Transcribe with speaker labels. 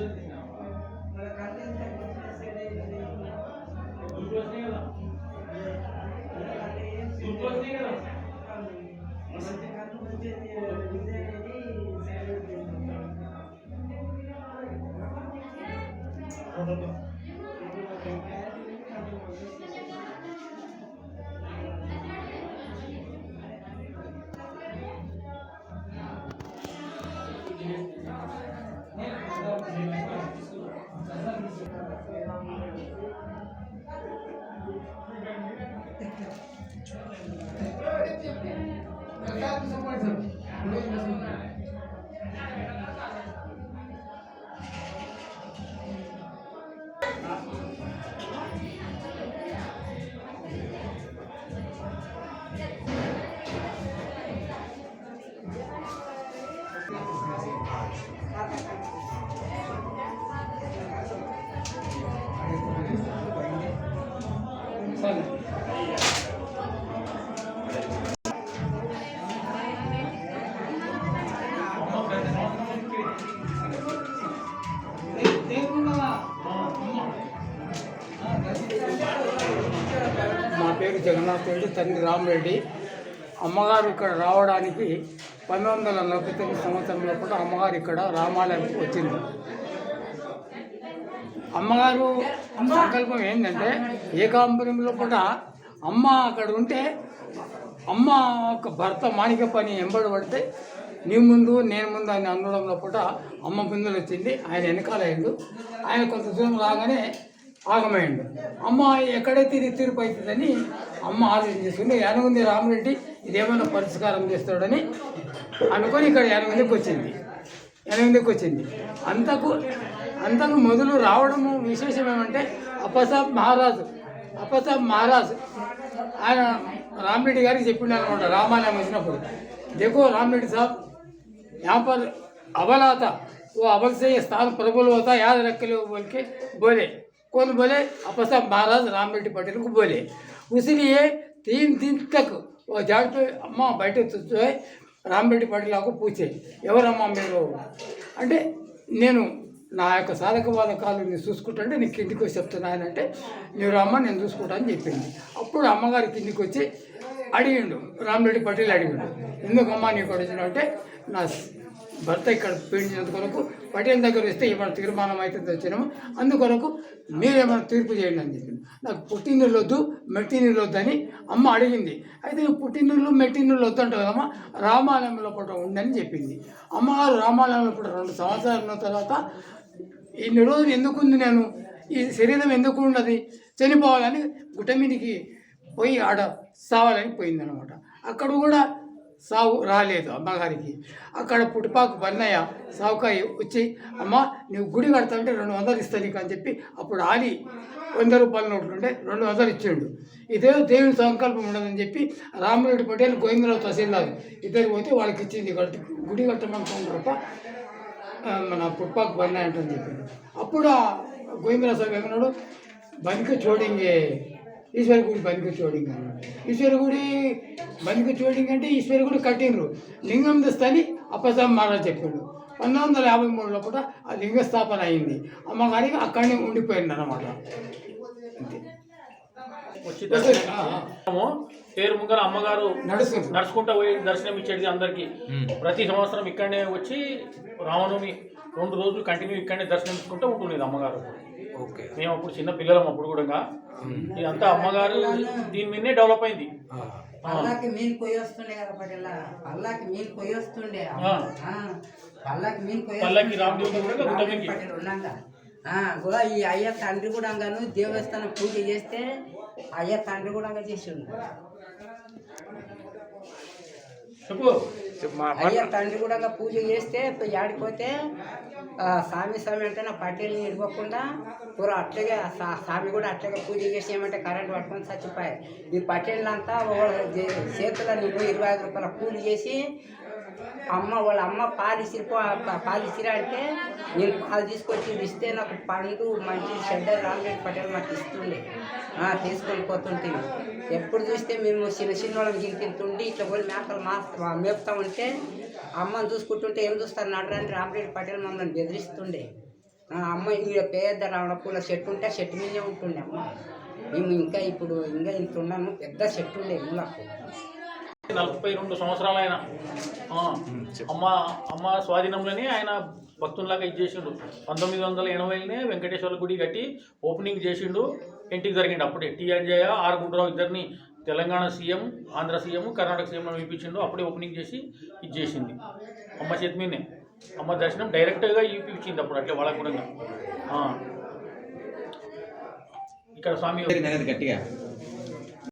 Speaker 1: మా పేరు జగన్నాథ్ రెడ్డి, తండ్రి రామరెడ్డి. అమ్మగారు ఇక్కడ రావడానికి 1949 సంవత్సరంలో కూడా అమ్మగారు ఇక్కడ రామాలయానికి వచ్చింది. అమ్మగారు సంకల్పం ఏంటంటే ఏకాంబరంలో కూడా అమ్మ అక్కడ ఉంటే అమ్మ ఒక భర్త మాణిక పని ఎంబడబడితే నీ ముందు నేను ముందు అని అనడంలో కూడా అమ్మ ముందులు వచ్చింది. ఆయన వెనకాల అయ్యిండు. ఆయన కొంత దూరం రాగానే ఆగమయ్యండు. అమ్మ ఎక్కడైతే ఇది తీర్పు అవుతుందని అమ్మ ఆలోచన చేసుకుని యానగుంది రామరెడ్డి ఇదేమైనా పరిష్కారం చేస్తాడని అనుకొని ఇక్కడ యానగుందికి వచ్చింది. అంతకు మొదలు రావడము విశేషం ఏమంటే అప్పసాబ్ మహారాజ్ ఆయన రామరెడ్డి గారికి చెప్పిండు అనమాట. రామాలయం వచ్చినప్పుడు देखो रामरेड्डी साहब यहाँ पर अबल आता वो अबल से ये स्थान प्रबल होता याद रख लो बोल के बोले। कौन बोले? अप्पासाहब महाराज रामरेड्डी पटेल को बोले। इसलिए 3 दिन तक वो जाट पे अम्मा बैठे तो जो है రామరెడ్డి పటేల్ को पूछे ఎవరమ్మా మీరు అంటే నేను నా యొక్క సాధక బాధకాలు నేను చూసుకుంటా అంటే నీకు కిందికి వచ్చి చెప్తున్నానంటే మీరు అమ్మ నేను చూసుకుంటా అని చెప్పింది. అప్పుడు అమ్మగారి కిందికి వచ్చి అడిగిండు, రామరెడ్డి పటేల్ అడిగిండు, ఎందుకమ్మా నీకు వచ్చిన అంటే నా భర్త ఇక్కడ పీడించినందుకొరకు పటేల్ దగ్గర వస్తే ఏమైనా తీర్మానం అయితే వచ్చినాము, అందుకొరకు మీరేమైనా తీర్పు చేయండి అని చెప్పింది. నాకు పుట్టినీళ్ళు వద్దు మెట్టినీళ్ళు వద్దు అని అమ్మ అడిగింది. అయితే నువ్వు పుట్టినీళ్ళు మెట్టినీళ్ళు వద్దంటావు కదమ్మా, రామాలయంలో పూట ఉండని చెప్పింది. అమ్మగారు రామాలయంలో పూట 2 సంవత్సరాలు ఉన్న తర్వాత ఇన్ని రోజులు ఎందుకుంది, నేను ఈ శరీరం ఎందుకు ఉన్నది, చనిపోవాలని గుట్ట మీదకి పోయి ఆడ సావాలని పోయిందనమాట. అక్కడ కూడా సావు రాలేదు అమ్మగారికి. అక్కడ పుట్టుపాకు బన్నయ్య సావుకాయ వచ్చి అమ్మ నువ్వు గుడి కడతాంటే 200 ఇస్తా నీకు అని చెప్పి అప్పుడు ఆలి 100 రూపాయల నోట్లు ఉంటే 200 ఇచ్చిండు. ఇదే దేవుని సంకల్పం ఉండదని చెప్పి రామరెడ్డి పటేల్ గోవిందరావు తహసీల్దార్ ఇద్దరు పోతే వాళ్ళకి ఇచ్చింది గుడి కట్టమనుకుంటారు తప్ప మన పుట్టుపాకు బన్నయ్య అంటని చెప్పిండు. అప్పుడు ఆ గోవిందరావు సార్ ఏమన్నాడు, బనికి చూడంగే ఈశ్వర గుడి బనికి చోడింగ్ అన్నాడు. ఈశ్వర గుడి బనికి చోడింగ్ అంటే ఈశ్వర గుడి కట్టినరు, లింగం తెస్తని అప్పసాబ్ మహారాజ్ చెప్పాడు. 1953లో కూడా ఆ లింగ స్థాపన అయింది. అమ్మగారికి అక్కడనే ఉండిపోయింది అన్నమాట.
Speaker 2: పేరు ముందర అమ్మగారు నడుచుకుంటూ పోయి దర్శనం ఇచ్చేది అందరికి. ప్రతి సంవత్సరం ఇక్కడనే వచ్చి రామనవమి 2 రోజులు కంటిన్యూ ఇక్కడనే దర్శనం ఇచ్చుకుంటూ ఉంటుండేది అమ్మగారు. ఓకే, మేము అప్పుడు చిన్న పిల్లలం అప్పుడు కూడా. ఇదంతా అమ్మగారు దీని మీదనే డెవలప్ అయింది.
Speaker 3: పల్లాకి మీన్ కొయ్యి వస్తుండే కదా పటేల్, పల్లాకి మీన్ కొయ్యి వస్తుండే, పల్లాకి మీన్
Speaker 2: పల్లాకి రామదేవుడు
Speaker 3: పటేల్ ఉన్నాగా. ఈ అయ్య తండ్రి కూడా దేవస్థానం పూజ చేస్తే అయ్య తండ్రి కూడా చేసి అయ్య తండ్రి కూడా పూజ చేస్తే ఆడిపోతే స్వామి అంటే నా పటేల్ని ఇవ్వకుండా పూర అట్లాగే స్వామి కూడా అట్లాగే పూజ చేసి ఏమంటే కరెంట్ పట్టుకొని చచ్చిపోయాయి. ఈ పటేళ్ళంతా చేతుల నువ్వు 25 రూపాయల కూలి చేసి వాళ్ళ అమ్మ పాలు ఇసిరాడితే నేను పాలు తీసుకొచ్చి ఇస్తే నాకు పండు మంచి చెడ్డ రామరెడ్డి పటేల్ మాకు ఇస్తుండే, తీసుకొని పోతుంటే ఎప్పుడు చూస్తే మేము చిన్న వాళ్ళని గింతుండి ఇట్లా పోయి మేకలు మేపుతా ఉంటే అమ్మని చూసుకుంటుంటే ఏం చూస్తారు నడరాని రామరెడ్డి పటేల్ మమ్మల్ని బెదిరిస్తుండే. అమ్మ ఈడ పెద్ద రావణ పూల చెట్టు ఉంటే ఆ చెట్టు మీదే ఉంటుండే అమ్మ. మేము ఇంకా ఇంత ఉన్నాము, పెద్ద చెట్టు ఉండే ములకు.
Speaker 2: 42 సంవత్సరాలు ఆయన అమ్మ స్వాధీనంలోనే ఆయన భక్తుల్లాగా ఇది చేసిండు. 1980లోనే వెంకటేశ్వర గుడి కట్టి ఓపెనింగ్ చేసిండు. ఇంటికి జరిగిండు అప్పుడే. టీ అంజయ్య, ఆర్ గుండ్రావు ఇద్దరిని Telangana CM, Andhra CM, Karnataka CM పిలిపించిండు. అప్పుడే ఓపెనింగ్ చేసి ఇది చేసింది అమ్మ చేతి మీదనే. అమ్మ దర్శనం డైరెక్ట్గా ఇప్పించింది అప్పుడు అట్లా వాళ్ళకు కూడా. ఇక్కడ స్వామి
Speaker 4: గట్టిగా